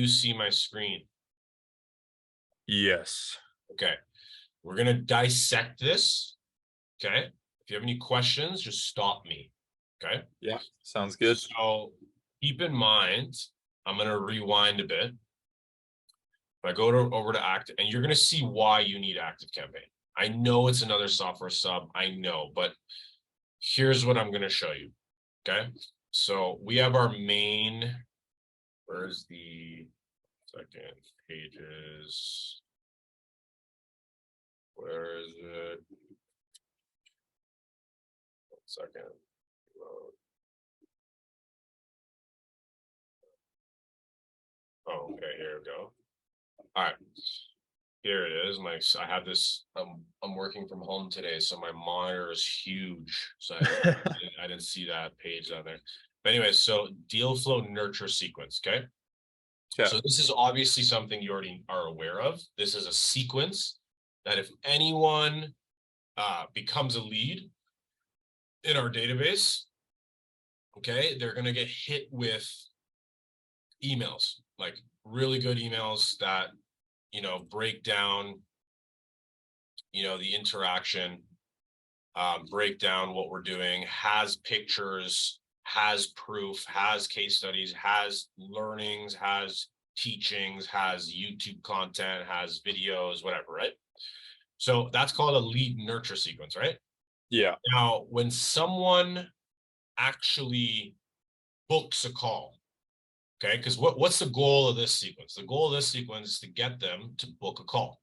you see my screen? Yes. Okay. We're going to dissect this. Okay. If you have any questions, just stop me. Okay. Yeah. Sounds good. So keep in mind, I'm going to rewind a bit. If I go over to Active, and you're going to see why you need Active Campaign. I know it's another software sub. I know, but here's what I'm going to show you. Okay. So we have our main, where's the second pages? Where is it? 1 second. Oh, okay, here we go. All right, here it is. I have this. I'm working from home today, so my monitor is huge. So I didn't see that page on there. But anyway, so deal flow nurture sequence. Okay. Yeah. So this is obviously something you already are aware of. This is a sequence that if anyone becomes a lead in our database, okay, they're going to get hit with emails, like really good emails that, break down, the interaction, break down what we're doing, has pictures, has proof, has case studies, has learnings, has teachings, has YouTube content, has videos, whatever, right? So that's called a lead nurture sequence, right? Yeah. Now, when someone actually books a call, okay, because what's the goal of this sequence? The goal of this sequence is to get them to book a call,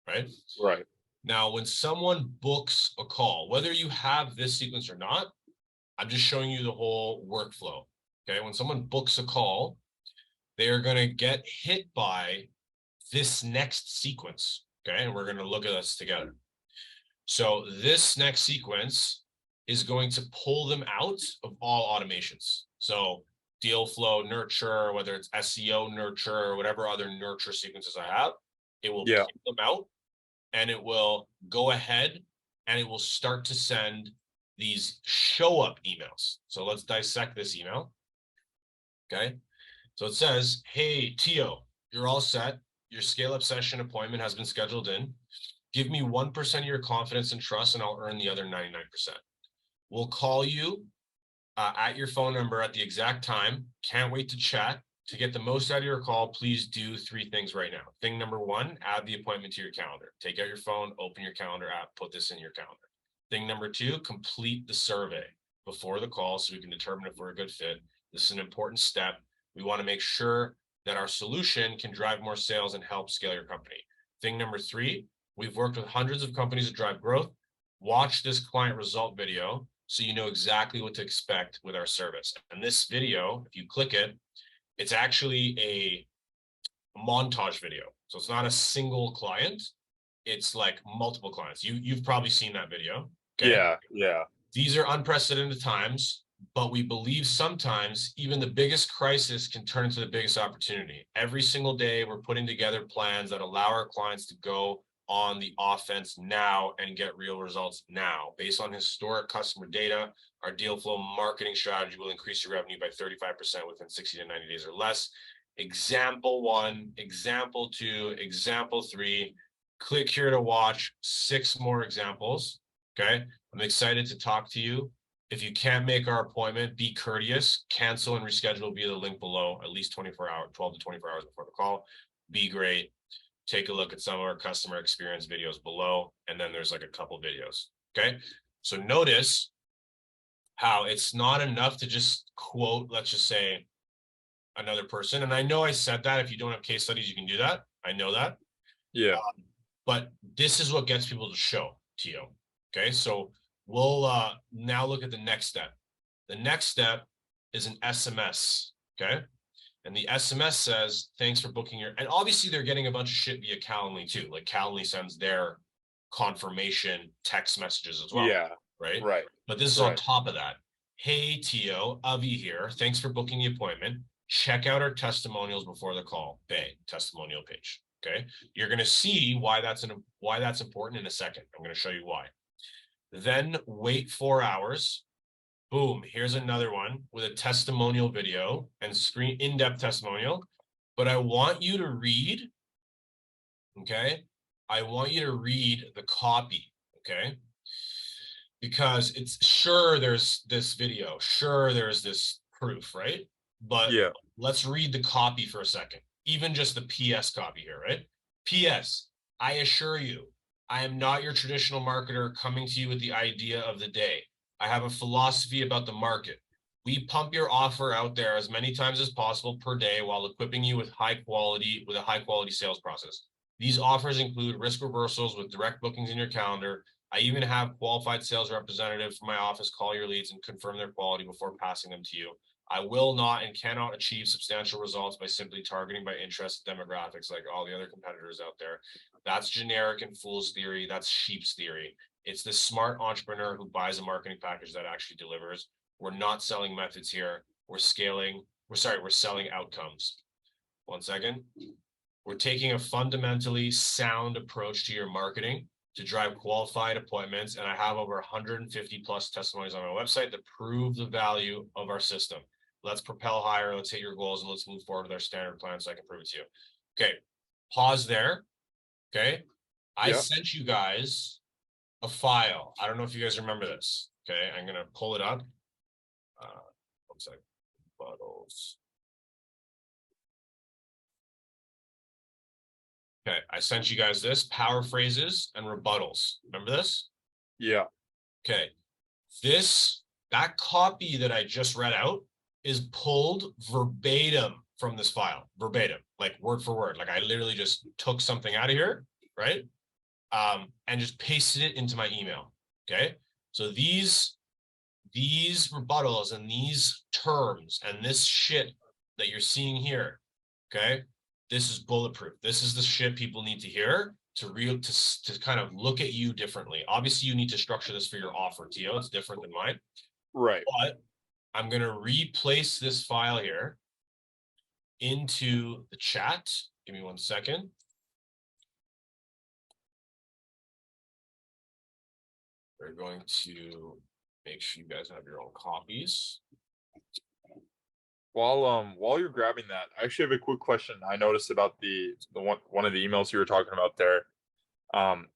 right? Right. Now, when someone books a call, whether you have this sequence or not, I'm just showing you the whole workflow. Okay. When someone books a call, they are going to get hit by this next sequence. Okay. And we're going to look at this together. So this next sequence is going to pull them out of all automations. So deal flow nurture, whether it's SEO nurture or whatever other nurture sequences I have, it will pull them out and it will go ahead and it will start to send these show up emails. So let's dissect this email. Okay. So it says, hey, Tio, you're all set. Your scale up session appointment has been scheduled in. Give me 1% of your confidence and trust, and I'll earn the other 99%. We'll call you at your phone number at the exact time. Can't wait to chat. To get the most out of your call, please do 3 things right now. Thing number 1, add the appointment to your calendar. Take out your phone, open your calendar app, put this in your calendar. Thing number 2, complete the survey before the call so we can determine if we're a good fit. This is an important step. We want to make sure that our solution can drive more sales and help scale your company. Thing number 3, we've worked with hundreds of companies to drive growth. Watch this client result video so you know exactly what to expect with our service. And this video, if you click it, it's actually a montage video. So it's not a single client. It's like multiple clients. You've probably seen that video. Okay. Yeah. These are unprecedented times, but we believe sometimes even the biggest crisis can turn into the biggest opportunity. Every single day, we're putting together plans that allow our clients to go on the offense now and get real results now. Based on historic customer data, our deal flow marketing strategy will increase your revenue by 35% within 60 to 90 days or less. Example 1, example 2, example 3. Click here to watch 6 more examples. Okay. I'm excited to talk to you. If you can't make our appointment, be courteous, cancel and reschedule via the link below, at least 12 to 24 hours before the call. Be great. Take a look at some of our customer experience videos below. And then there's like a couple videos. Okay. So notice how it's not enough to just quote, let's just say, another person. And I know I said that if you don't have case studies, you can do that. I know that. Yeah. But this is what gets people to show Tio. Okay. So we'll now look at the next step. The next step is an SMS. Okay. And the SMS says, thanks for booking your, and obviously they're getting a bunch of shit via Calendly too. Like Calendly sends their confirmation text messages as well. Yeah. Right. Right. But this is on top of that. Hey, Tio, Avi here. Thanks for booking the appointment. Check out our testimonials before the call. Bang, testimonial page. Okay. You're going to see why that's important in a second. I'm going to show you why. Then wait 4 hours. Boom, here's another one with a testimonial video and screen in-depth testimonial. but I want you to read, okay? I want you to read the copy, okay? Because it's sure there's this video, sure there's this proof, right? But Yeah. let's read the copy for a second, even just the PS copy here, right? PS, I assure you, I am not your traditional marketer coming to you with the idea of the day. I have a philosophy about the market. We pump your offer out there as many times as possible per day while equipping you with a high quality sales process. These offers include risk reversals with direct bookings in your calendar. I even have qualified sales representatives from my office call your leads and confirm their quality before passing them to you. I will not and cannot achieve substantial results by simply targeting by interest demographics like all the other competitors out there. That's generic and fool's theory. That's sheep's theory. It's the smart entrepreneur who buys a marketing package that actually delivers. We're not selling methods here. We're selling outcomes. 1 second. We're taking a fundamentally sound approach to your marketing to drive qualified appointments. And I have over 150 plus testimonies on my website that prove the value of our system. Let's propel higher. Let's hit your goals and let's move forward with our standard plan so I can prove it to you. Okay. Pause there. Okay. I sent you guys a file. I don't know if you guys remember this. Okay. I'm going to pull it up. 1 second. Bottles. Okay, I sent you guys this, power phrases and rebuttals. Remember this? Yeah. Okay, that copy that I just read out is pulled verbatim from this file, verbatim, like word for word. Like I literally just took something out of here, right? And just pasted it into my email, okay? So these rebuttals and these terms and this shit that you're seeing here, okay? This is bulletproof. This is the shit people need to hear to kind of look at you differently. Obviously, you need to structure this for your offer, Tio. It's different than mine. Right. But I'm going to replace this file here into the chat. Give me 1 second. We're going to make sure you guys have your own copies. While you're grabbing that, I actually have a quick question I noticed about the one of the emails you were talking about there.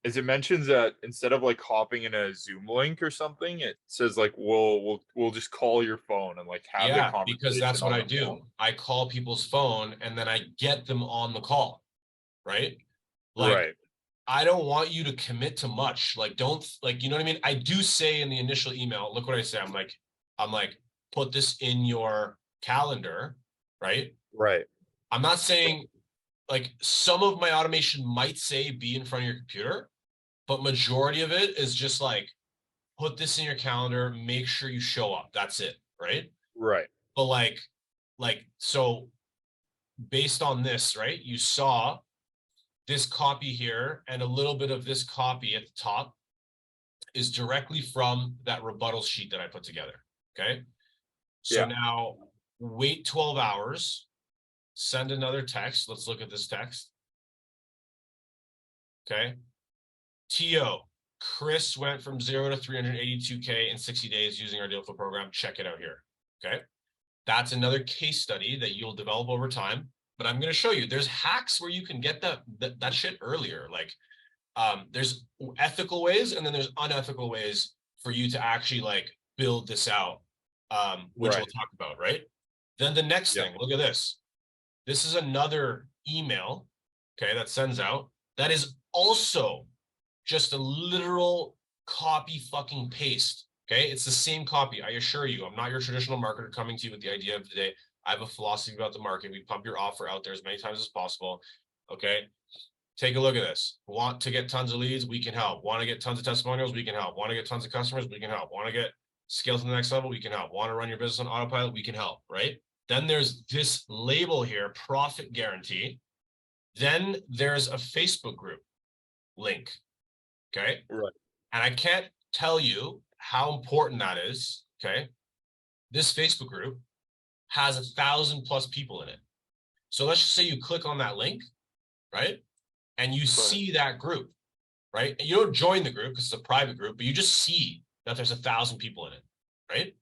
Is it mentions that instead of like hopping in a Zoom link or something, it says like we'll just call your phone and like have the conversation. Because that's what on I the do. phone. I call people's phone and then I get them on the call, right? Like Right. I don't want you to commit to much. Like, don't like, you know what I mean? I do say in the initial email, look what I say. I'm like, put this in your calendar, right? Right. I'm not saying like some of my automation might say be in front of your computer, but majority of it is just like, put this in your calendar, make sure you show up. That's it, right? Right. But so based on this, right? You saw this copy here and a little bit of this copy at the top is directly from that rebuttal sheet that I put together. Okay. So now wait 12 hours, send another text. Let's look at this text. Okay. TO, Chris went from 0 to 382K in 60 days using our deal flow program. Check it out here. Okay. That's another case study that you'll develop over time. But I'm going to show you there's hacks where you can get that shit earlier. Like there's ethical ways and then there's unethical ways for you to actually like build this out, which we'll talk about, right? Then the next thing, look at this. This is another email, okay, that sends out that is also just a literal copy fucking paste, okay? It's the same copy. I assure you, I'm not your traditional marketer coming to you with the idea of the day. I have a philosophy about the market. We pump your offer out there as many times as possible, okay? Take a look at this. Want to get tons of leads? We can help. Want to get tons of testimonials? We can help. Want to get tons of customers? We can help. Want to get scale to the next level? We can help. Want to run your business on autopilot? We can help, right? Then there's this label here, profit guarantee. Then there's a Facebook group link, okay? Right. And I can't tell you how important that is, okay? This Facebook group has 1,000 plus people in it. So let's just say you click on that link, right? And you see that group, right? And you don't join the group because it's a private group, but you just see that there's 1,000 people in it, right?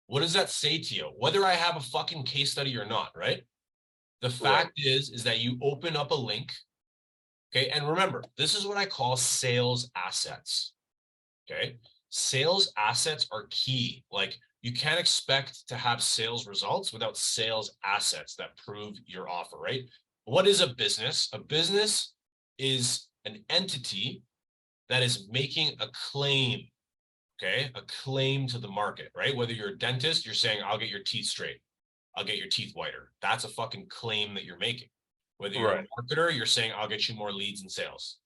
What does that say to you? Whether I have a fucking case study or not, right? The fact is that you open up a link. Okay. And remember, this is what I call sales assets. Okay. Sales assets are key. Like, you can't expect to have sales results without sales assets that prove your offer, right? What is a business? A business is an entity that is making a claim, okay? A claim to the market, right? Whether you're a dentist, you're saying, I'll get your teeth straight. I'll get your teeth whiter. That's a fucking claim that you're making. Whether you're a marketer, you're saying, I'll get you more leads and sales.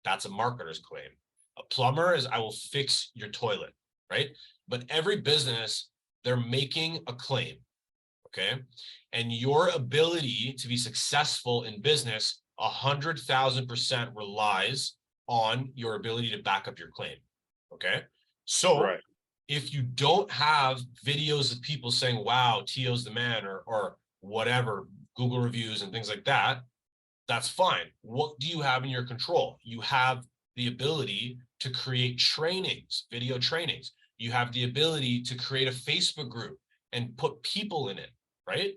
That's a marketer's claim. A plumber is, I will fix your toilet, right? But every business, they're making a claim, okay? And your ability to be successful in business 100,000% relies on your ability to back up your claim, okay? So if you don't have videos of people saying, wow, Tio's the man, or whatever, Google reviews and things like that, that's fine. What do you have in your control? You have the ability to create trainings, video trainings. You have the ability to create a Facebook group and put people in it, right?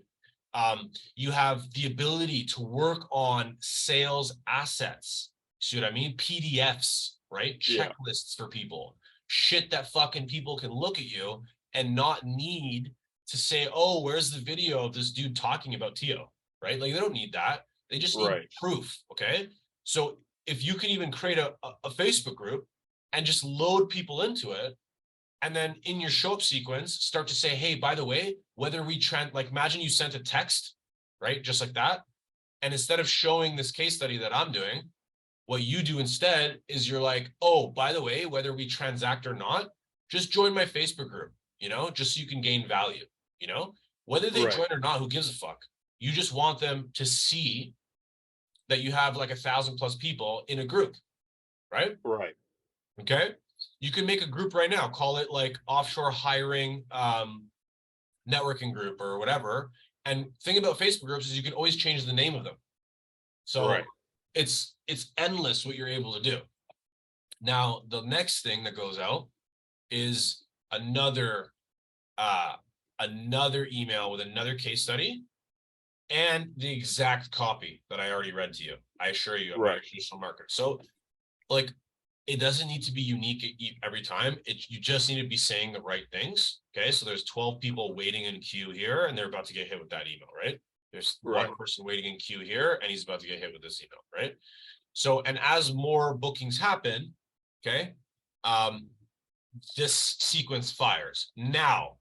You have the ability to work on sales assets. See what I mean? PDFs, right? Checklists for people. Shit that fucking people can look at you and not need to say, oh, where's the video of this dude talking about Tio, right? Like, they don't need that. They just need proof, okay? So if you can even create a Facebook group and just load people into it, and then in your show up sequence, start to say, hey, by the way, whether we like, imagine you sent a text, right? Just like that. And instead of showing this case study that I'm doing, what you do instead is you're like, oh, by the way, whether we transact or not, just join my Facebook group, just so you can gain value, whether they join or not, who gives a fuck? You just want them to see that you have like 1,000+ people in a group, right? Okay. You can make a group right now, call it like offshore hiring networking group or whatever. And thing about Facebook groups is you can always change the name of them. So it's endless what you're able to do. Now, the next thing that goes out is another email with another case study and the exact copy that I already read to you. I assure you, I'm not a traditional marketer. So, like, it doesn't need to be unique every time. You just need to be saying the right things. Okay. So there's 12 people waiting in queue here, and they're about to get hit with that email, right? There's one person waiting in queue here, and he's about to get hit with this email, right? So, and as more bookings happen, okay, this sequence fires. Now,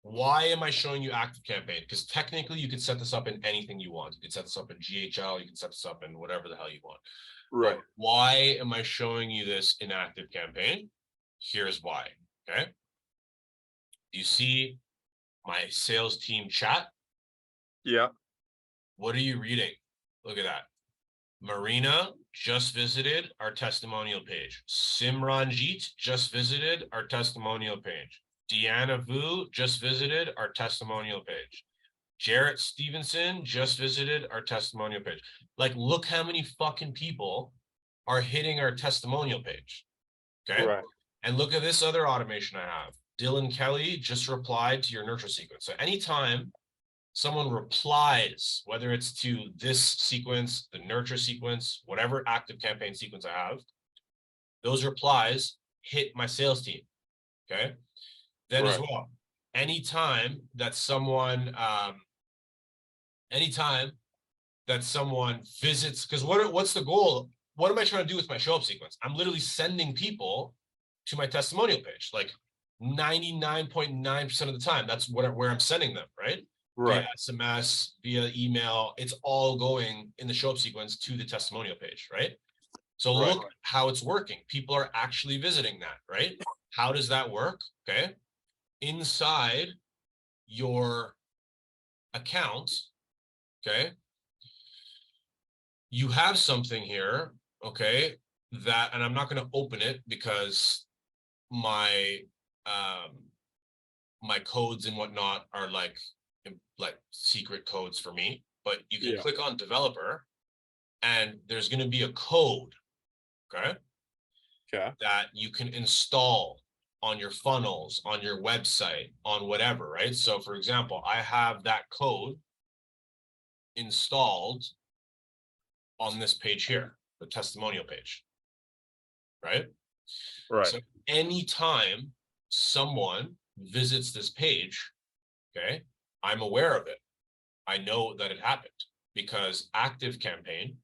why am I showing you active campaign? Because technically you can set this up in anything you want. You can set this up in GHL, you can set this up in whatever the hell you want. But why am I showing you this in active campaign? Here's why, okay? You see my sales team chat? Yeah. What are you reading? Look at that. Marina just visited our testimonial page. Simranjit just visited our testimonial page. Deanna Vu just visited our testimonial page. Jarrett Stevenson just visited our testimonial page. Like, look how many fucking people are hitting our testimonial page. Okay. And look at this other automation I have. Dylan Kelly just replied to your nurture sequence. So anytime someone replies, whether it's to this sequence, the nurture sequence, whatever active campaign sequence I have, those replies hit my sales team. Okay. Then as well, anytime that someone visits, because what's the goal? What am I trying to do with my show up sequence? I'm literally sending people to my testimonial page, like 99.9% of the time. That's where I'm sending them, right? Via SMS, via email. It's all going in the show up sequence to the testimonial page, right? So look how it's working. People are actually visiting that, right? How does that work? Okay. Inside your account, okay, you have something here, okay, that, and I'm not going to open it because my my codes and whatnot are like secret codes for me, but you can click on developer and there's going to be a code, okay, that you can install on your funnels, on your website, on whatever, right? So for example, I have that code installed on this page here, the testimonial page, right? Right. So anytime someone visits this page, okay, I'm aware of it. I know that it happened because ActiveCampaign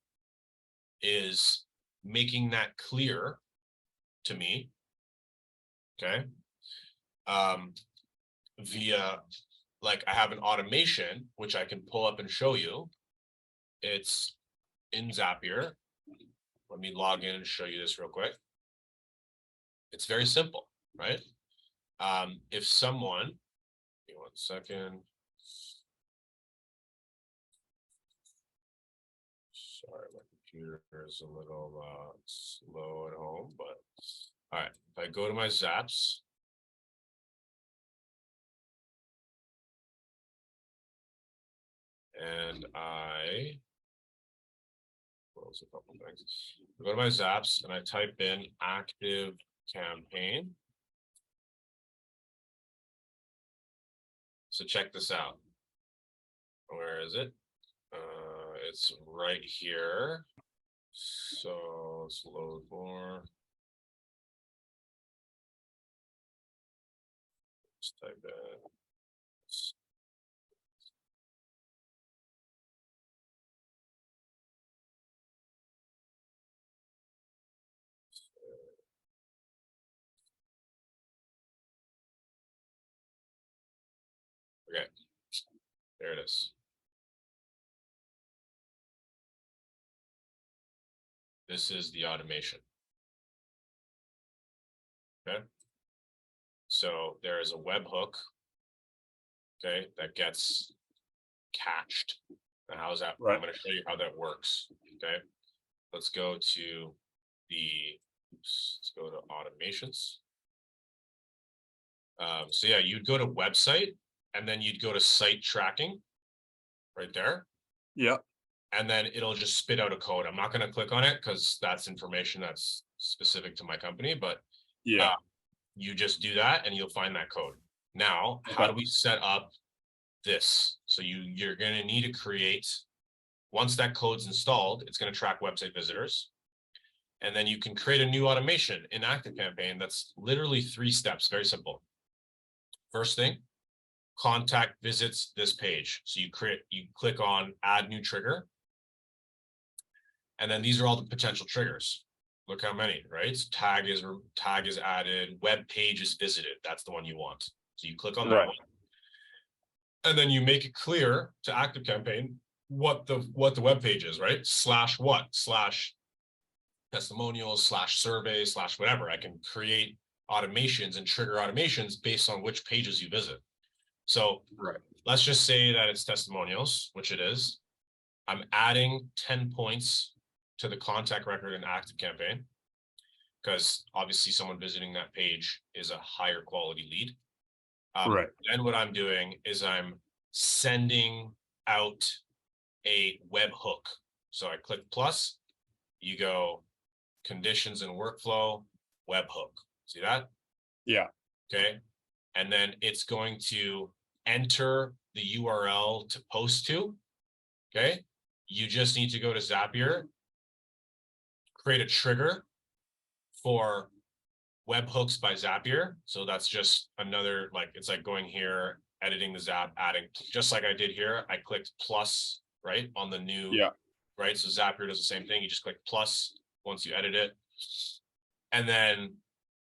is making that clear to me, okay, via, like, I have an automation, which I can pull up and show you. It's in Zapier. Let me log in and show you this real quick. It's very simple, right? If someone, give me 1 second. Sorry, my computer is a little slow at home, but all right. If I go to my Zaps, and I close a couple things. I go to my Zaps and I type in active campaign. So check this out. Where is it? It's right here. So let's load more. Let's type in. Okay, there it is. This is the automation. Okay. So there is a webhook, okay, that gets cached. Now, how is that? Right. I'm going to show you how that works. Okay. Let's go to let's go to automations. So yeah, you'd go to website and then you'd go to site tracking right there. Yeah. And then it'll just spit out a code. I'm not going to click on it because that's information that's specific to my company, but Yeah. You just do that and you'll find that code. Now, how do we set up this? So you're going to need to create, once that code's installed, it's going to track website visitors. And then you can create a new automation in ActiveCampaign that's literally 3 steps, very simple. First thing, contact visits this page. So you click on add new trigger. And then these are all the potential triggers. Look how many, right? So tag is added, web page is visited. That's the one you want. So you click on that one. And then you make it clear to ActiveCampaign what the web page is, right? /what? /testimonials, /survey, /whatever. I can create automations and trigger automations based on which pages you visit. So let's just say that it's testimonials, which it is. I'm adding 10 points to the contact record in ActiveCampaign because obviously someone visiting that page is a higher quality lead. Then what I'm doing is I'm sending out a webhook. So I click plus, you go conditions and workflow, webhook. See that? Yeah. Okay. And then it's going to enter the URL to post to. Okay. You just need to go to Zapier, create a trigger for webhooks by Zapier. So that's just another, like, it's like going here, editing the Zap, adding, just like I did here. I clicked plus, right, on the new, right? So Zapier does the same thing. You just click plus once you edit it. And then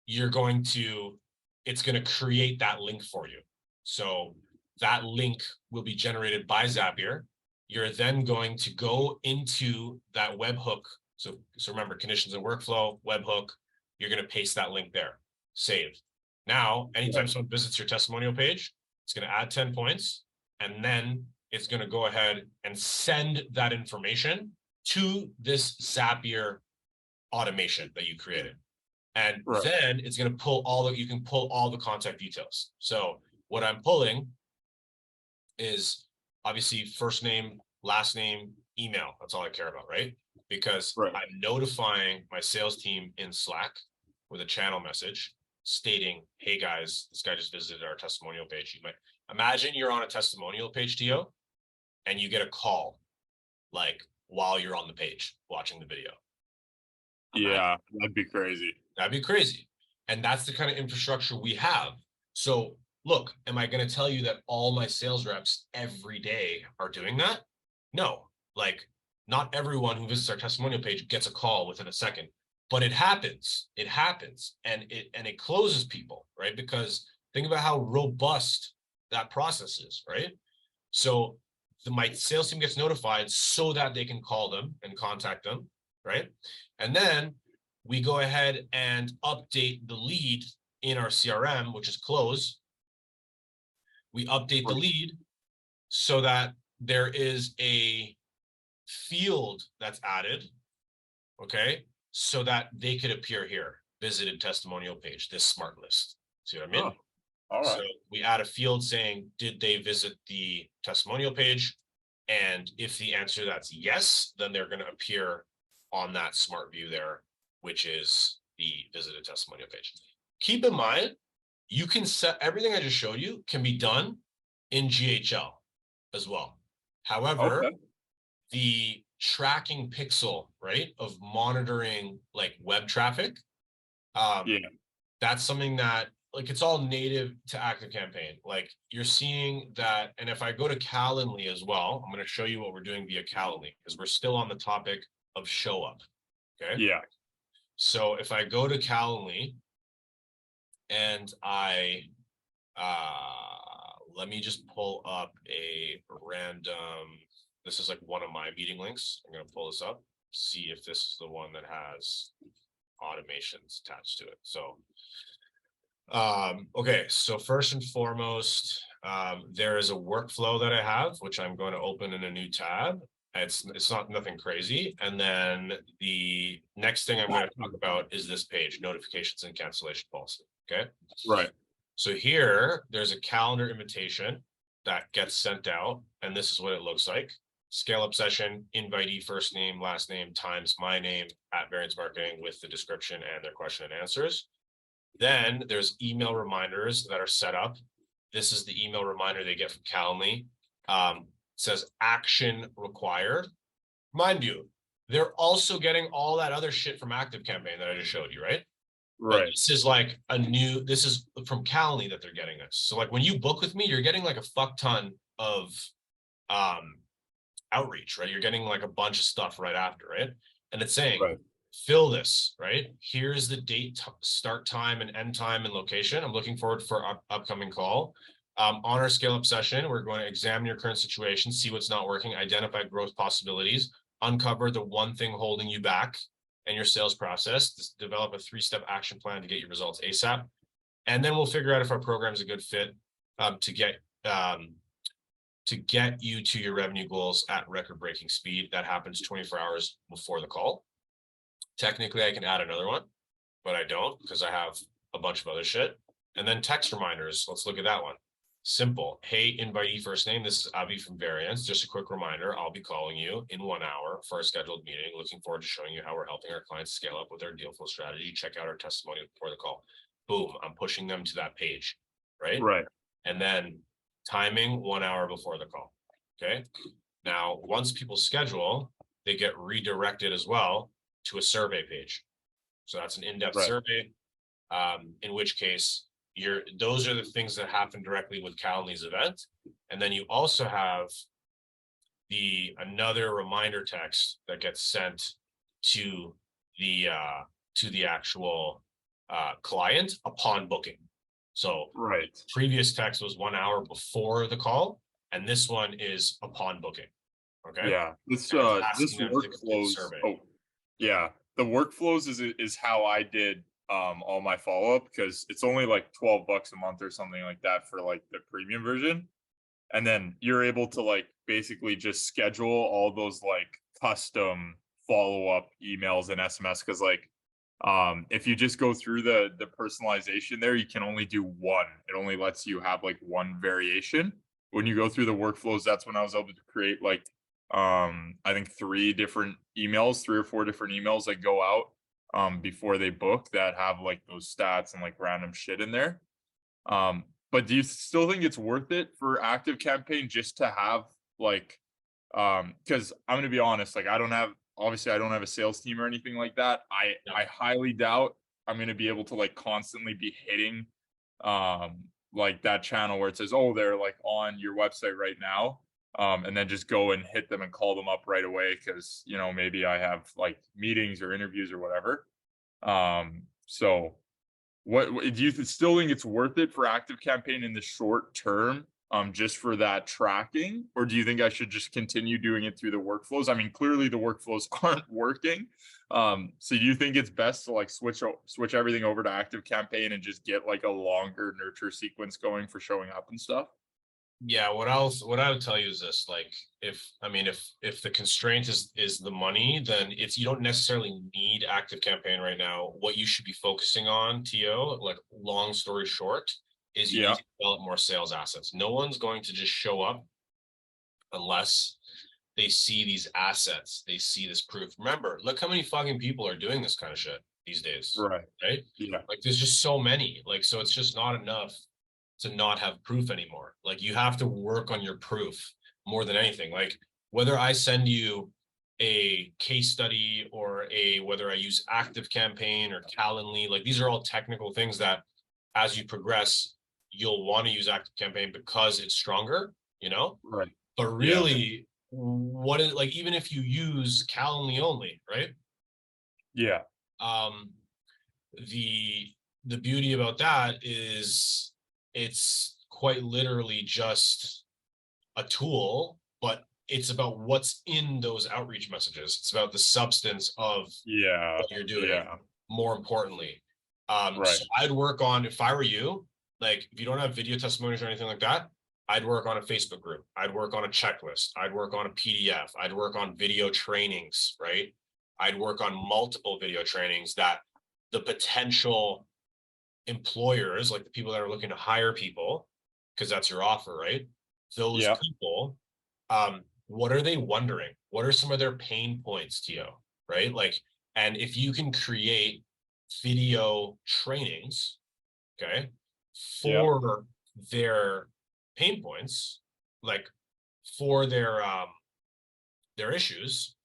you're going to, it's going to create that link for you. So that link will be generated by Zapier. You're then going to go into that webhook. So remember, conditions and workflow, webhook, you're going to paste that link there, save. Now, anytime someone visits your testimonial page, it's going to add 10 points, and then it's going to go ahead and send that information to this Zapier automation that you created. And then it's going to pull you can pull all the contact details. So what I'm pulling is obviously first name, last name, email. That's all I care about, right? Because I'm notifying my sales team in Slack with a channel message stating, hey guys, this guy just visited our testimonial page. You might imagine you're on a testimonial page, Tio, and you get a call like while you're on the page watching the video. Yeah, that'd be crazy. That'd be crazy. And that's the kind of infrastructure we have. So look, am I going to tell you that all my sales reps every day are doing that? No, like not everyone who visits our testimonial page gets a call within a second, but it happens. It happens, and it closes people, right? Because think about how robust that process is, right? So my sales team gets notified so that they can call them and contact them, right? And then we go ahead and update the lead in our CRM, which is close. We update the lead so that there is a field that's added, okay, so that they could appear here, visited testimonial page, this smart list. See what I mean? Oh, all right. So we add a field saying, did they visit the testimonial page? And if the answer that's yes, then they're going to appear on that smart view there, which is the visited testimonial page. Keep in mind, you can set everything I just showed you can be done in GHL as well. However, the tracking pixel, right, of monitoring like web traffic, that's something that like it's all native to ActiveCampaign. Like you're seeing that, and if I go to Calendly as well, I'm going to show you what we're doing via Calendly because we're still on the topic of show up. Okay. Yeah. So if I go to Calendly and I let me just pull up a random, this is like one of my meeting links. I'm going to pull this up, see if this is the one that has automations attached to it. So okay, so first and foremost, there is a workflow that I have, which I'm going to open in a new tab. It's not nothing crazy. And then the next thing I'm going to talk about is this page, notifications and cancellation policy. Okay. Right. So here, there's a calendar invitation that gets sent out, and this is what it looks like. Scale up session, invitee, first name, last name, times my name at Variance Marketing with the description and their question and answers. Then there's email reminders that are set up. This is the email reminder they get from Calendly. It says action required. Mind you, they're also getting all that other shit from ActiveCampaign that I just showed you, right? Right. But this is like this is from Calendly that they're getting this. So like when you book with me, you're getting like a fuck ton of outreach, right? You're getting like a bunch of stuff right after, right? And it's saying, fill this, right? Here's the date, start time and end time and location. I'm looking forward for our upcoming call. On our scale up session, we're going to examine your current situation, see what's not working, identify growth possibilities, uncover the one thing holding you back and your sales process, develop a 3-step action plan to get your results ASAP. And then we'll figure out if our program is a good fit to get you to your revenue goals at record-breaking speed. That happens 24 hours before the call. Technically, I can add another one, but I don't because I have a bunch of other shit. And then text reminders. Let's look at that one. Simple. Hey, invitee first name. This is Avi from Variance. Just a quick reminder, I'll be calling you in 1 hour for a scheduled meeting. Looking forward to showing you how we're helping our clients scale up with their deal flow strategy. Check out our testimonial before the call. Boom. I'm pushing them to that page, right? Right. And then timing 1 hour before the call. Okay. Now, once people schedule, they get redirected as well to a survey page. So that's an in-depth survey, in which case those are the things that happen directly with Calendly's event. And then you also have another reminder text that gets sent to the actual client upon booking. So previous text was 1 hour before the call, and this one is upon booking. Okay. Yeah. This workflows. Oh, yeah. The workflows is how I did all my follow-up because it's only like $12 a month or something like that for like the premium version. And then you're able to like basically just schedule all those like custom follow-up emails and SMS because like if you just go through the personalization there, you can only do one. It only lets you have like one variation. When you go through the workflows, that's when I was able to create like I think 3 or 4 different emails that go out before they book that have like those stats and like random shit in there. But do you still think it's worth it for ActiveCampaign just to have like Because I'm gonna be honest, like obviously I don't have a sales team or anything like that. Yeah. I highly doubt I'm gonna be able to like constantly be hitting like that channel where it says, oh, they're like on your website right now. And then just go and hit them and call them up right away because maybe I have like meetings or interviews or whatever. So what do you still think it's worth it for active campaign in the short term, just for that tracking, or do you think I should just continue doing it through the workflows? I mean, clearly the workflows aren't working. So do you think it's best to like switch everything over to active campaign and just get like a longer nurture sequence going for showing up and stuff? Yeah, what I would tell you is this, like, if the constraint is the money, then you don't necessarily need active campaign right now. What you should be focusing on, TO, like, long story short, is you need Yeah, to develop more sales assets. No one's going to just show up unless they see these assets, they see this proof. Remember, look how many fucking people are doing this kind of shit these days, right. right? Yeah, Like, there's just so many, like, so it's just not enough to not have proof anymore. Like, you have to work on your proof more than anything. Like, whether I send you a case study or whether I use active campaign or Calendly, like, these are all technical things that as you progress, you'll want to use active campaign because it's stronger, right. but Yeah, really, what is, like, even if you use Calendly only, right? yeah, Um, the beauty about that is it's quite literally just a tool, but it's about what's in those outreach messages. It's about the substance of yeah, what you're doing, yeah. more importantly. Right. So I'd work on, if I were you, like, if you don't have video testimonies or anything like that, I'd work on a Facebook group. I'd work on a checklist. I'd work on a PDF. I'd work on video trainings, right? I'd work on multiple video trainings that the potential employers, like the people that are looking to hire people, because that's your offer, right? Those Yeah, people, what are they wondering? What are some of their pain points, Tio? Right? Like, and if you can create video trainings, okay, yeah. for their pain points, like, for their issues,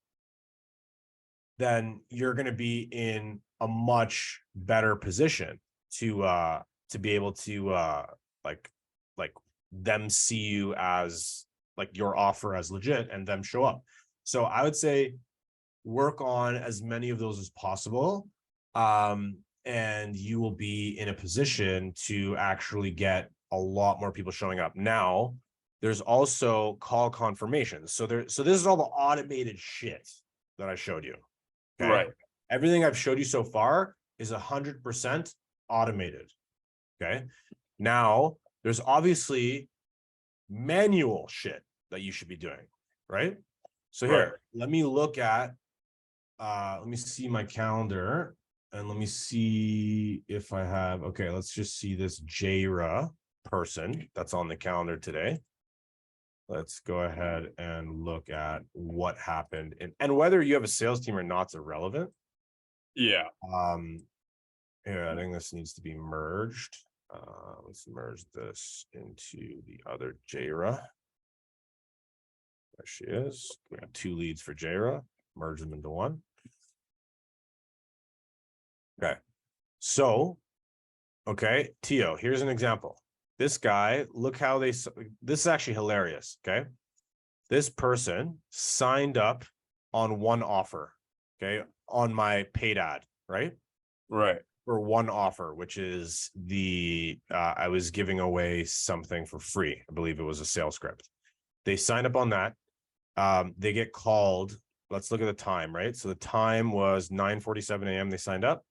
then you're going to be in a much better position to be able to like like them see you as, like, your offer as legit and them show up. So I would say work on as many of those as possible, and you will be in a position to actually get a lot more people showing up. Now there's also call confirmations, so this is all the automated shit that I showed you. Okay. Right. Everything I've showed you so far is 100% automated. Okay. Now, there's obviously manual shit that you should be doing, right? So Right. here, let me see my calendar and let me see if I have, okay, let's just see this Jira person that's on the calendar today. Let's go ahead and look at what happened, and whether you have a sales team or not is irrelevant. Yeah. Yeah, I think this needs to be merged. Let's merge this into the other Jira. There she is. We have 2 leads for Jira. Merge them into one. Okay. So, okay, Tio, here's an example. This guy, look how this is actually hilarious. Okay. This person signed up on one offer. Okay. On my paid ad, right? Right. For one offer, which is I was giving away something for free. I believe it was a sales script. They signed up on that. They get called. Let's look at the time, right? So the time was 9:47 a.m. They signed up.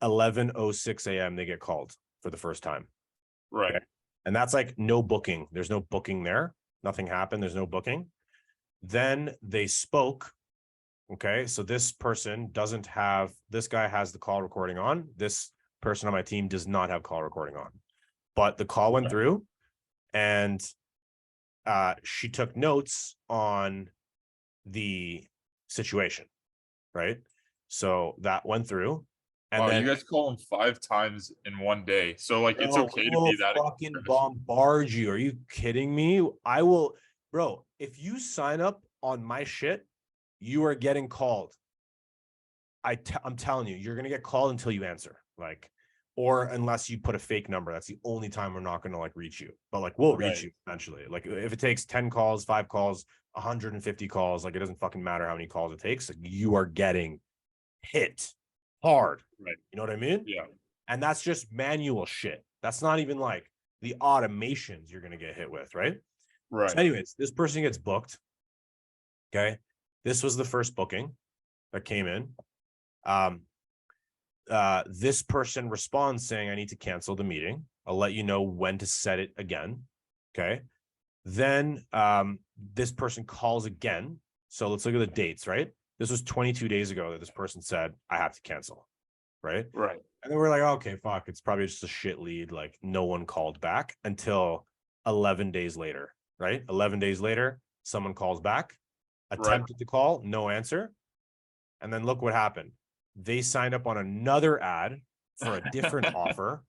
11:06 a.m. they get called for the first time. Right. Okay? And that's like no booking. There's no booking there. Nothing happened. There's no booking. Then they spoke. Okay, so this person doesn't have, this guy has the call recording on. This person on my team does not have call recording on, but the call went through, and she took notes on the situation, right? So that went through, and Wow, then you guys call him 5 times in one day. So like it's bro, okay we to will be that fucking aggressive. bombard you. Are you kidding me? I will, bro. if you sign up on my shit, you are getting called. I'm telling you, you're going to get called until you answer, like, or unless you put a fake number. That's the only time we're not going to like reach you, but like we'll reach you eventually. Like if it takes 10 calls, 5 calls, 150 calls, like it doesn't fucking matter how many calls it takes. Like, you are getting hit hard. Right. You know what I mean? Yeah. And that's just manual shit. That's not even like the automations you're going to get hit with. Right. Right. So anyways, this person gets booked. Okay. This was the first booking that came in. This person responds saying, I need to cancel the meeting. I'll let you know when to set it again. Okay. Then this person calls again. So let's look at the dates, right? This was 22 days ago that this person said, I have to cancel. Right. Right. And then we're like, okay, fuck, it's probably just a shit lead. Like no one called back until 11 days later. Right. 11 days later, someone calls back, attempted to call, no answer. And then look what happened. They signed up on another ad for a different offer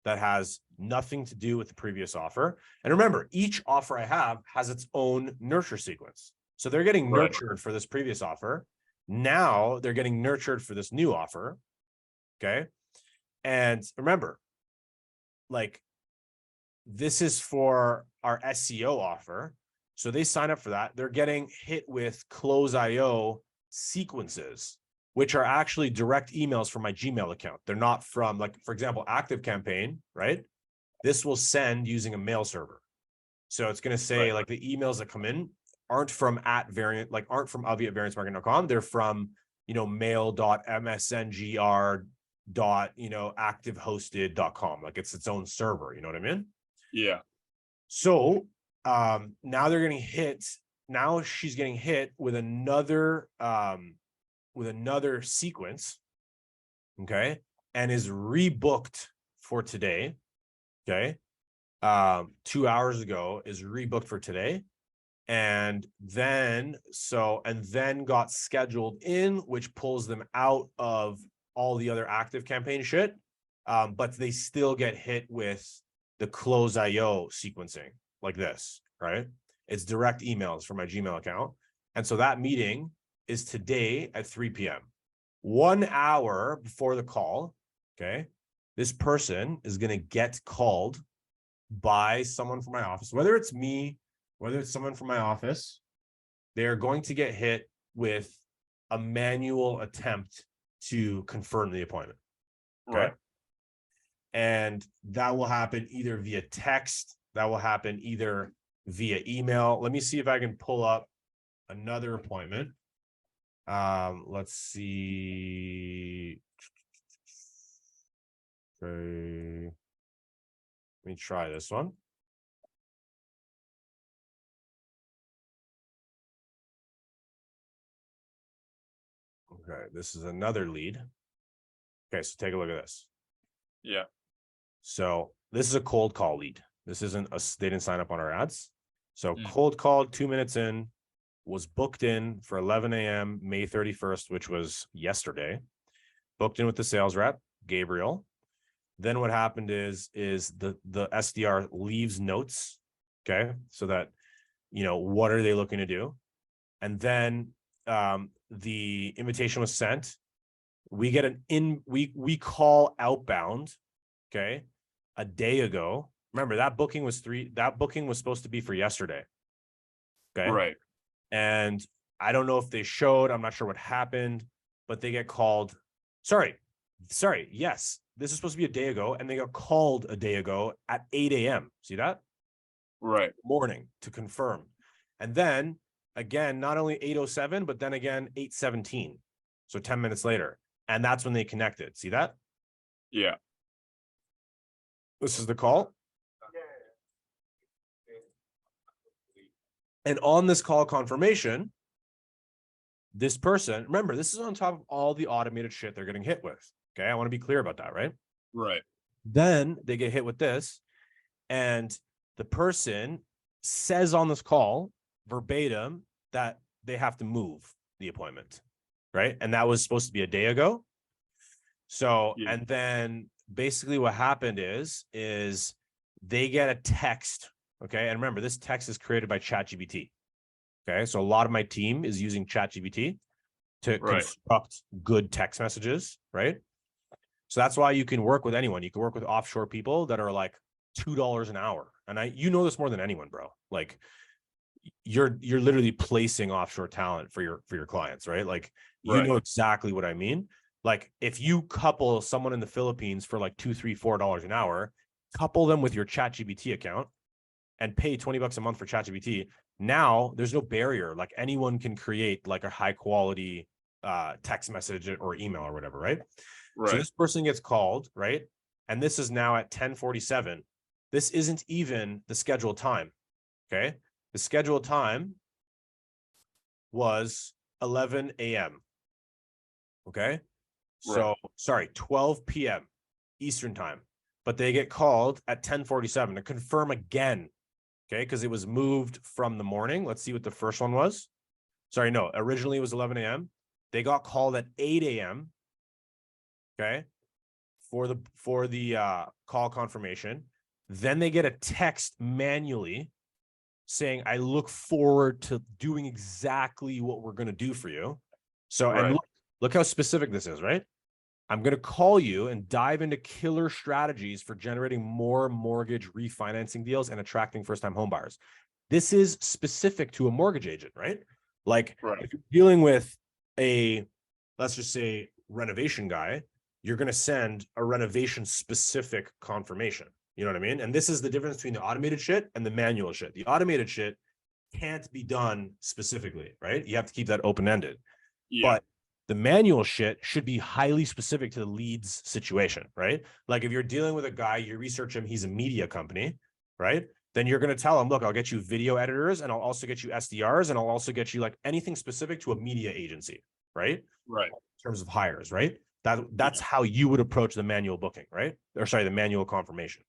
that has nothing to do with the previous offer. And remember, each offer I have has its own nurture sequence. So they're getting nurtured for this previous offer. Now they're getting nurtured for this new offer. Okay. And remember, like, this is for our SEO offer. So they sign up for that. They're getting hit with Close.io sequences, which are actually direct emails from my Gmail account. They're not from, like, for example, Active Campaign, right? This will send using a mail server. So it's going to say like the emails that come in aren't from aren't from avi@variancemarketing.com. They're from, mail.msngr.activehosted.com. Like it's its own server. You know what I mean? Yeah. So now they're getting hit. Now she's getting hit with another sequence, okay, and is rebooked for today. Okay. 2 hours ago is rebooked for today. And then got scheduled in, which pulls them out of all the other Active Campaign shit. But they still get hit with the Close.io sequencing like this, right? It's direct emails from my Gmail account. And so that meeting is today at 3 p.m. 1 hour before the call, okay, this person is going to get called by someone from my office, whether it's me, whether it's someone from my office. They're going to get hit with a manual attempt to confirm the appointment. Okay. Right. And that will happen either via text, that will happen either via email. Let me see if I can pull up another appointment. Let's see. Okay. Let me try this one. Okay, this is another lead. Okay, so take a look at this. Yeah. So this is a cold call lead. This isn't they didn't sign up on our ads. So cold called 2 minutes in, was booked in for 11 a.m. May 31st, which was yesterday. Booked in with the sales rep, Gabriel. Then what happened is the SDR leaves notes, okay, so that, what are they looking to do? And then the invitation was sent. We get we call outbound, okay, a day ago. Remember, that booking was supposed to be for yesterday. Okay. Right. And I don't know if they showed, I'm not sure what happened, but they get called. Sorry. Yes. This is supposed to be a day ago, and they got called a day ago at 8 a.m. See that? Right. Morning to confirm. And then again, not only 8:07, but then again, 8:17. So 10 minutes later. And that's when they connected. See that? Yeah. This is the call. And on this call confirmation, this person, remember, this is on top of all the automated shit they're getting hit with. Okay. I want to be clear about that, right? Right. Then they get hit with this, and the person says on this call verbatim that they have to move the appointment, right? And that was supposed to be a day ago. So, and then basically what happened is they get a text, okay? And remember, this text is created by ChatGPT, Okay. So a lot of my team is using ChatGPT to Right. construct good text messages, right? So that's why you can work with anyone. You can work with offshore people that are like $2 an hour. And you know this more than anyone, bro. Like you're literally placing offshore talent for your clients, right? Like you Right. know exactly what I mean. Like if you couple someone in the Philippines for like $2, $3, $4 an hour, couple them with your ChatGPT account and pay $20 a month for ChatGPT. Now there's no barrier. Like anyone can create like a high quality text message or email or whatever, right? So Right. this person gets called, right? And this is now at 10:47. This isn't even the scheduled time. Okay. The scheduled time was 11 a.m. Okay. So sorry, 12 p.m. Eastern time. But they get called at 10:47 to confirm again. Okay, because it was moved from the morning. Let's see what the first one was. Sorry, no, originally it was 11 a.m. They got called at 8 a.m. Okay, for the call confirmation. Then they get a text manually saying, I look forward to doing exactly what we're going to do for you. So, and look how specific this is, right? I'm going to call you and dive into killer strategies for generating more mortgage refinancing deals and attracting first-time homebuyers. This is specific to a mortgage agent, right? Like if you're dealing with a, let's just say, renovation guy, you're going to send a renovation specific confirmation. You know what I mean? And this is the difference between the automated shit and the manual shit. The automated shit can't be done specifically, right? You have to keep that open-ended. Yeah. But the manual shit should be highly specific to the lead's situation, right? Like if you're dealing with a guy, you research him, he's a media company, right? Then you're going to tell him, look, I'll get you video editors and I'll also get you SDRs and I'll also get you like anything specific to a media agency, right? Right. In terms of hires, right? That's how you would approach the manual booking, right? Or sorry, the manual confirmation.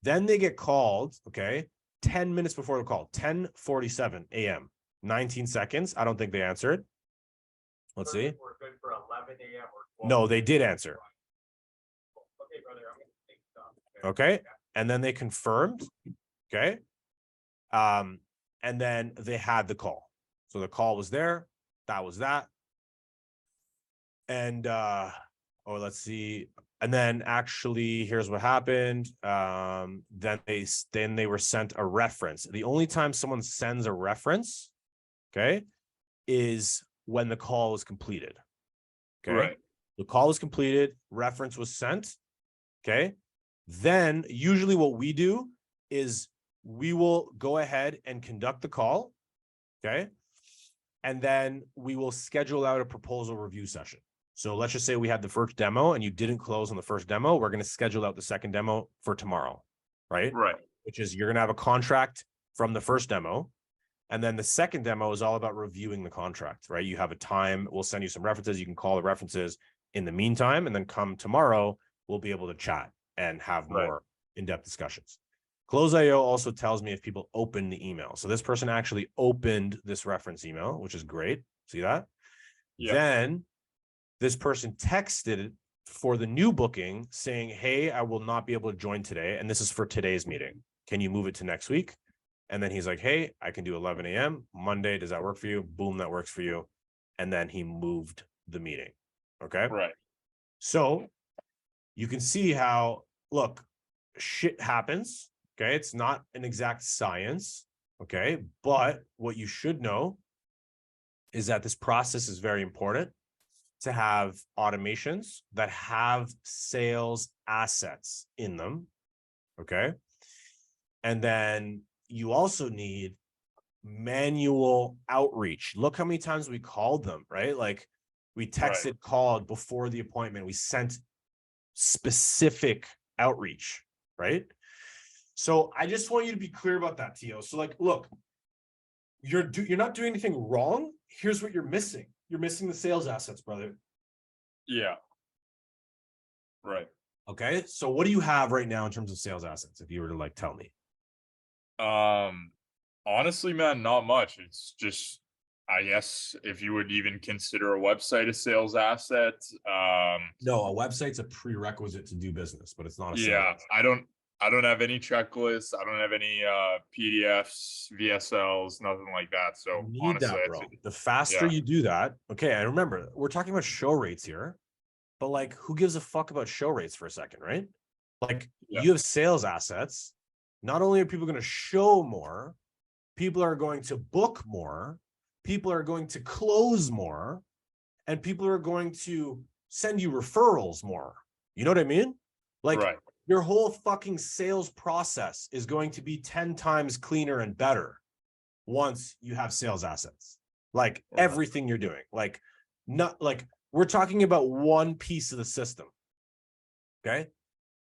Then they get called, okay, 10 minutes before the call, 10:47 a.m., 19 seconds. I don't think they answered. Let's see. We're good for 11 a.m. No, they did answer. Okay, brother, I'm going to take stuff. Okay. And then they confirmed. Okay. And then they had the call. So the call was there. That was that. And let's see. And then actually, here's what happened. Then they were sent a reference. The only time someone sends a reference, okay, is when the call is completed. Okay. Right. The call is completed, reference was sent. Okay. Then usually what we do is we will go ahead and conduct the call. Okay. And then we will schedule out a proposal review session. So let's just say we had the first demo and you didn't close on the first demo. We're going to schedule out the second demo for tomorrow. Right. Right. Which is you're going to have a contract from the first demo. And then the second demo is all about reviewing the contract, right? You have a time, we'll send you some references. You can call the references in the meantime, and then come tomorrow, we'll be able to chat and have more in-depth discussions. Close.io also tells me if people open the email. So this person actually opened this reference email, which is great. See that? Yeah. Then this person texted for the new booking saying, hey, I will not be able to join today. And this is for today's meeting. Can you move it to next week? And then he's like, hey, I can do 11 a.m. Monday. Does that work for you? Boom, that works for you. And then he moved the meeting. Okay. Right. So you can see how, look, shit happens. Okay. It's not an exact science. Okay. But what you should know is that this process is very important to have automations that have sales assets in them. Okay. And then you also need manual outreach. Look how many times we called them, right? Like we texted, called before the appointment. We sent specific outreach, right? So I just want you to be clear about that, Tio. So like, look, you're not doing anything wrong. Here's what you're missing. You're missing the sales assets, brother. Yeah. Right. Okay. So what do you have right now in terms of sales assets? If you were to like tell me. Honestly, man, not much. It's just, I guess, if you would even consider a website a sales asset. No, a website's a prerequisite to do business, but it's not a sales asset. I don't have any checklists. I don't have any PDFs, VSLs, nothing like that. So You need honestly, that, I bro. think, The faster yeah. you do that, okay. And remember, we're talking about show rates here, but like, who gives a fuck about show rates for a second, right? Like, Yeah. you have sales assets. Not only are people going to show more, people are going to book more, people are going to close more, and people are going to send you referrals more. You know what I mean? Like, Right. your whole fucking sales process is going to be 10 times cleaner and better once you have sales assets. Like, everything you're doing, like, not like, we're talking about one piece of the system. Okay.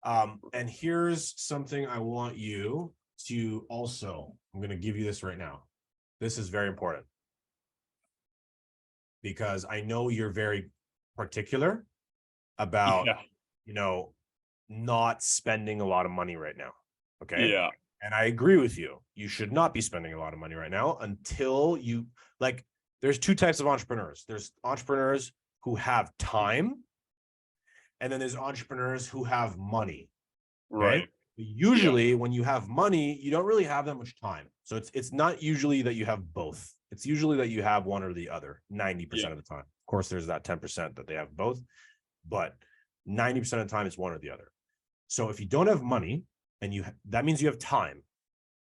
And here's something I want you to also, I'm going to give you this right now. This is very important because I know you're very particular about, Yeah. you know, not spending a lot of money right now. Okay. Yeah. And I agree with you. You should not be spending a lot of money right now until you, like, there's two types of entrepreneurs. There's entrepreneurs who have time, and then there's entrepreneurs who have money. Okay. Right. Usually when you have money, you don't really have that much time. So it's not usually that you have both. It's usually that you have one or the other 90% of the time. Of course, there's that 10% that they have both, but 90% of the time it's one or the other. So if you don't have money and that means you have time.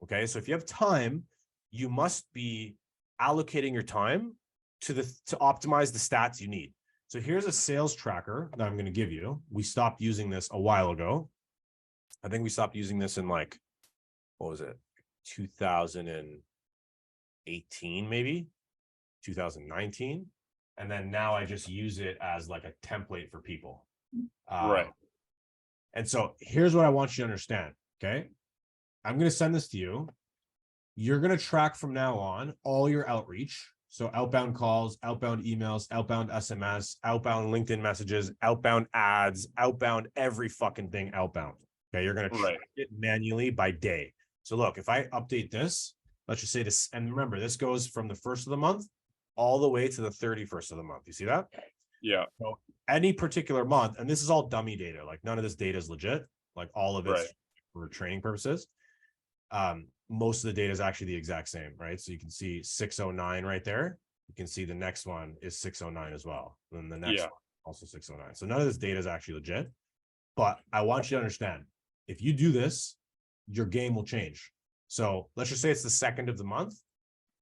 Okay. So if you have time, you must be allocating your time to optimize the stats you need. So here's a sales tracker that I'm going to give you. We stopped using this a while ago. I think we stopped using this in, like, what was it? 2018, maybe 2019. And then now I just use it as like a template for people. Right. And so here's what I want you to understand. Okay. I'm going to send this to you. You're going to track from now on all your outreach. So outbound calls, outbound emails, outbound SMS, outbound LinkedIn messages, outbound ads, outbound every fucking thing outbound. Okay. You're going to track it manually by day. So look, if I update this, let's just say this, and remember, this goes from the 1st of the month all the way to the 31st of the month. You see that? Yeah. So any particular month, and this is all dummy data, like none of this data is legit, like all of it's for training purposes. Most of the data is actually the exact same, right? So you can see 609 right there. You can see the next one is 609 as well. And then the next one also 609. So none of this data is actually legit, but I want you to understand, if you do this, your game will change. So let's just say it's the 2nd of the month.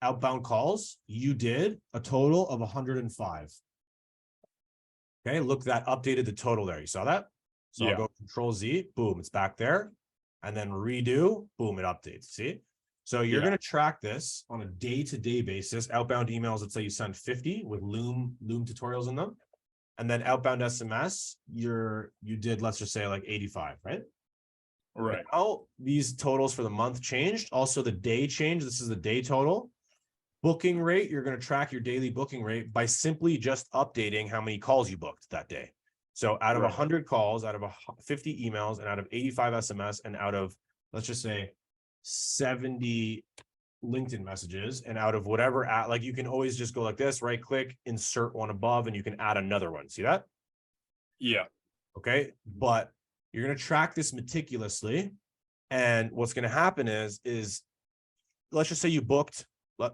Outbound calls, you did a total of 105. Okay, look, that updated the total there. You saw that? So I'll go Control Z, boom, it's back there. And then redo, boom, it updates. See? So you're going to track this on a day-to-day basis. Outbound emails, let's say you send 50 with Loom tutorials in them. And then outbound SMS, you did, let's just say, like 85, right? Right. Now these totals for the month changed. Also the day changed. This is the day total. Booking rate, you're going to track your daily booking rate by simply just updating how many calls you booked that day. So out of 100 calls, out of 50 emails, and out of 85 SMS, and out of, let's just say, 70 LinkedIn messages, and out of whatever, like, you can always just go like this, right click, insert one above, and you can add another one. See that? Yeah. Okay. But you're going to track this meticulously. And what's going to happen is let's just say you booked,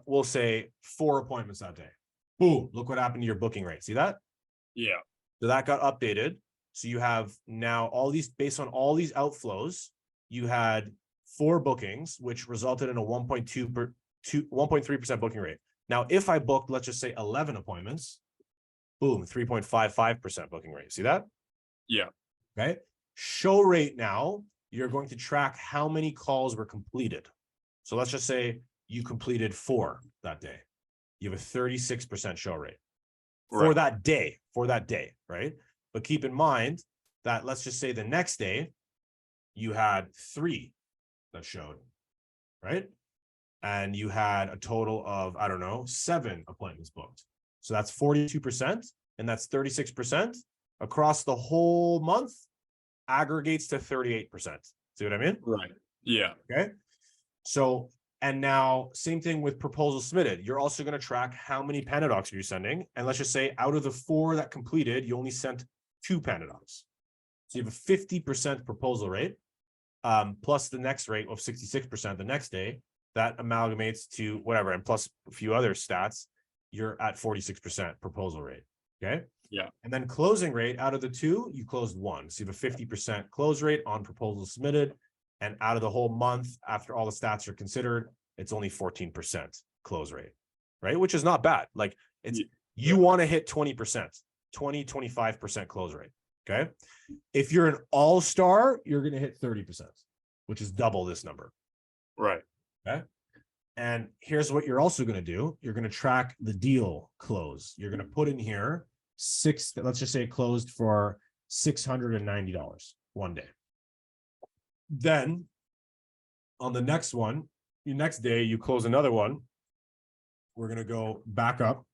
we'll say 4 appointments that day. Boom. Look what happened to your booking rate. See that? Yeah. So that got updated. So you have now all these, based on all these outflows, you had 4 bookings, which resulted in a 1.3% booking rate. Now, if I booked, let's just say 11 appointments, boom, 3.55% booking rate. See that? Yeah. Okay. Show rate now, you're going to track how many calls were completed. So let's just say you completed 4 that day. You have a 36% show rate for that day, right? But keep in mind that, let's just say the next day you had 3 that showed, right? And you had a total of, I don't know, 7 appointments booked. So that's 42%, and that's 36% across the whole month, aggregates to 38%. See what I mean? Right. Yeah. Okay. So, and now same thing with proposals submitted. You're also going to track how many Panadocs are you sending. And let's just say out of the 4 that completed, you only sent 2 Panadocs. So you have a 50% proposal rate, plus the next rate of 66% the next day, that amalgamates to whatever, and plus a few other stats, you're at 46% proposal rate. Okay. Yeah. And then closing rate, out of the two, you closed one. So you have a 50% close rate on proposals submitted. And out of the whole month, after all the stats are considered, it's only 14% close rate, right? Which is not bad. Like it's, you want to hit 20%, 25% close rate. Okay. If you're an all-star, you're going to hit 30%, which is double this number. Right. Okay. And here's what you're also going to do. You're going to track the deal close. You're going to put in here let's just say it closed for $690 one day. Then on the next one, your next day, you close another one. We're going to go back up,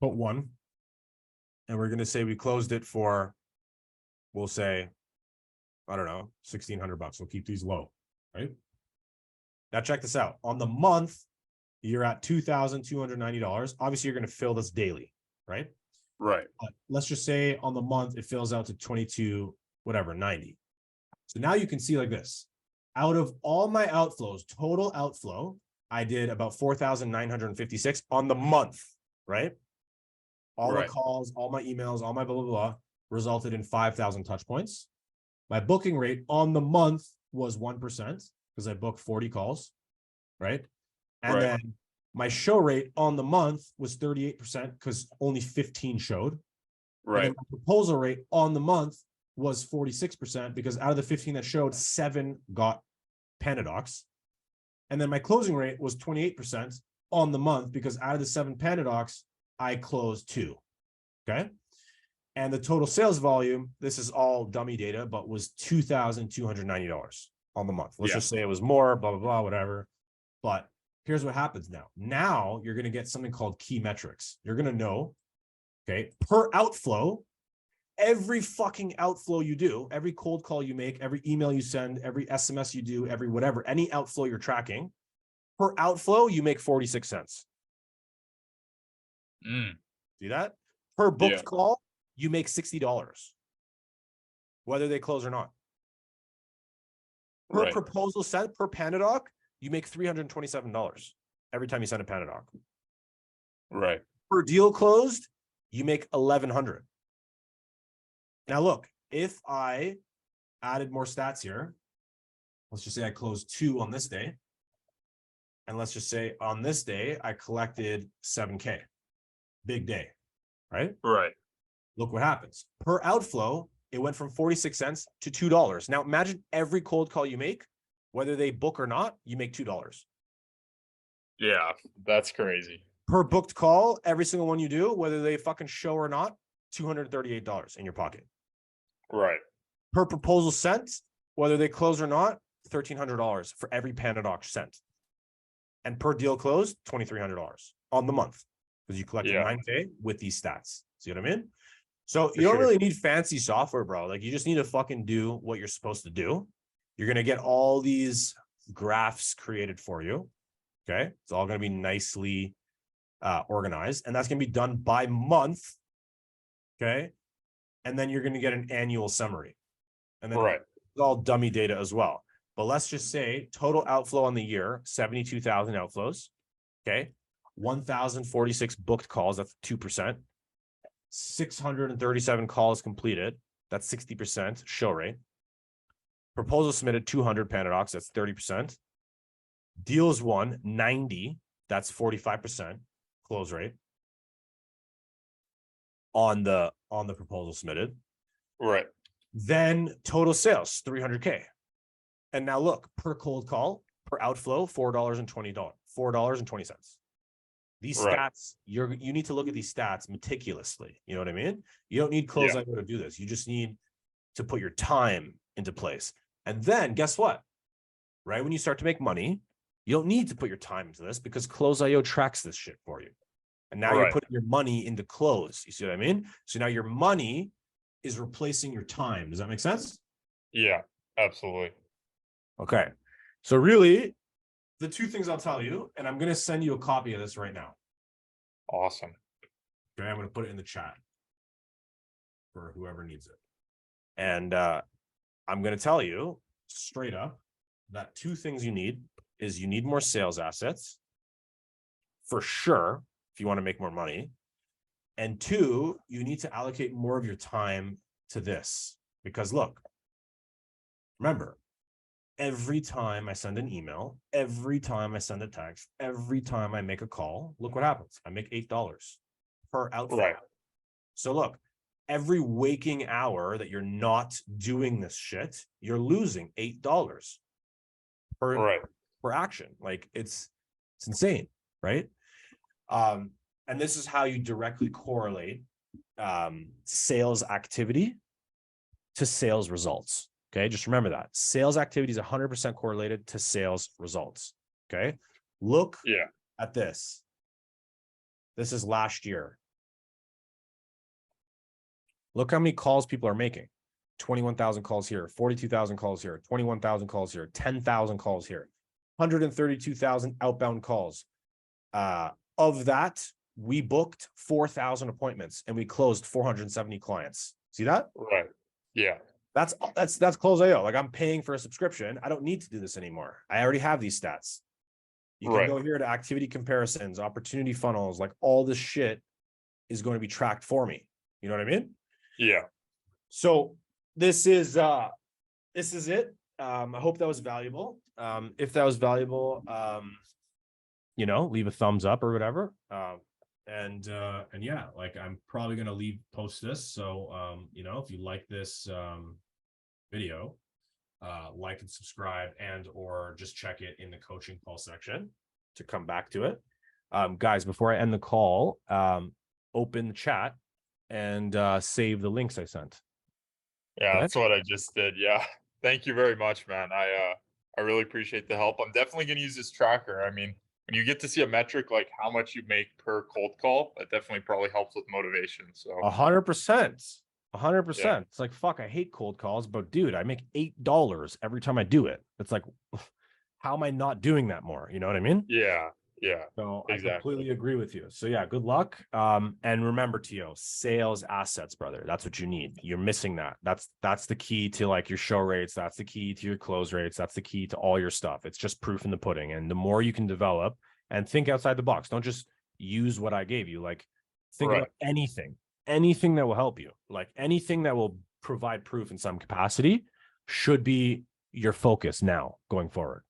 put one, and we're going to say we closed it for, we'll say, I don't know, $1,600. We'll keep these low, right? Now check this out. On the month, you're at $2,290. Obviously, you're going to fill this daily, right? Right. But let's just say on the month, it fills out to 22, whatever, 90. So now you can see like this. Out of all my outflows, total outflow, I did about 4,956 on the month, right? All the calls, all my emails, all my blah, blah, blah, resulted in 5,000 touch points. My booking rate on the month was 1% because I booked 40 calls, right? And then my show rate on the month was 38% because only 15 showed. Right. And then my proposal rate on the month was 46% because out of the 15 that showed, 7 got Panadocs. And then my closing rate was 28% on the month because out of the 7 Panadocs, I closed 2. Okay. And the total sales volume, this is all dummy data, but was $2,290 on the month. Let's just say it was more, blah, blah, blah, whatever. But here's what happens now. Now you're going to get something called key metrics. You're going to know, okay, per outflow, every fucking outflow you do, every cold call you make, every email you send, every SMS you do, every whatever, any outflow you're tracking, per outflow, you make 46 cents. See that? Per booked call, you make $60, whether they close or not. Per proposal sent, per Panadoc, you make $327 every time you send a Panadoc. Right. Per deal closed, you make $1,100. Now look, if I added more stats here, let's just say I closed 2 on this day. And let's just say on this day, I collected 7K. Big day, right? Right. Look what happens. Per outflow, it went from 46 cents to $2. Now imagine every cold call you make, whether they book or not, you make $2. Yeah, that's crazy. Per booked call, every single one you do, whether they fucking show or not, $238 in your pocket. Right. Per proposal sent, whether they close or not, $1,300 for every Panadoc sent. And per deal closed, $2,300 on the month because you collected 9K with these stats. See what I mean? So you don't really need fancy software, bro. Like you just need to fucking do what you're supposed to do. You're going to get all these graphs created for you. Okay. It's all going to be nicely organized. And that's going to be done by month. Okay. And then you're going to get an annual summary. And then it's all dummy data as well. But let's just say total outflow on the year, 72,000 outflows. Okay. 1,046 booked calls. That's 2%. 637 calls completed. That's 60% show rate. Proposal submitted 200 Panadocs. That's 30%. Deals won 90. That's 45% close rate on the proposal submitted. Right. Then total sales 300K. And now look, per cold call, per outflow, $4.20. $4.20. These stats, you need to look at these stats meticulously. You know what I mean? You don't need close IO to do this. You just need to put your time into place. And then guess what? Right when you start to make money, you don't need to put your time into this because close IO tracks this shit for you. And now you're putting your money into close. You see what I mean? So now your money is replacing your time. Does that make sense? Yeah, absolutely. Okay. So really, the 2 things I'll tell you, and I'm going to send you a copy of this right now. Awesome. Okay, I'm going to put it in the chat for whoever needs it. And I'm going to tell you straight up, that two things you need is you need more sales assets for sure if you want to make more money. And two, you need to allocate more of your time to this. Because look, remember, every time I send an email, every time I send a text, every time I make a call, look what happens. I make $8 per outfit. Right. So look, every waking hour that you're not doing this shit, you're losing $8 per action. Like it's insane, right? And this is how you directly correlate sales activity to sales results. Okay, just remember that sales activity is 100% correlated to sales results. Okay, look at this. This is last year. Look how many calls people are making. 21,000 calls here, 42,000 calls here, 21,000 calls here, 10,000 calls here, 132,000 outbound calls. Of that, we booked 4,000 appointments and we closed 470 clients. See that? Right. Yeah. That's Close.io. Like I'm paying for a subscription. I don't need to do this anymore. I already have these stats. You can go here to activity comparisons, opportunity funnels, like all this shit is going to be tracked for me. You know what I mean? Yeah. So this is it. I hope that was valuable. If that was valuable, leave a thumbs up or whatever. And yeah, like I'm probably going to post this. So, if you like this video, like and subscribe and or just check it in the coaching call section to come back to it. Guys, before I end the call, open the chat and save the links I sent. Yeah, that's what I just did. Yeah. Thank you very much, man. I really appreciate the help. I'm definitely going to use this tracker. I mean, when you get to see a metric like how much you make per cold call, that definitely probably helps with motivation. So 100%. 100%. It's like, fuck, I hate cold calls, but dude, I make $8 every time I do it. It's like, how am I not doing that more? You know what I mean? Yeah. Yeah. So exactly. I completely agree with you. So yeah, good luck. And remember, Tio, sales assets, brother. That's what you need. You're missing that. That's the key to like your show rates. That's the key to your close rates. That's the key to all your stuff. It's just proof in the pudding. And the more you can develop and think outside the box, don't just use what I gave you. Like think about anything that will help you. Like anything that will provide proof in some capacity should be your focus now going forward.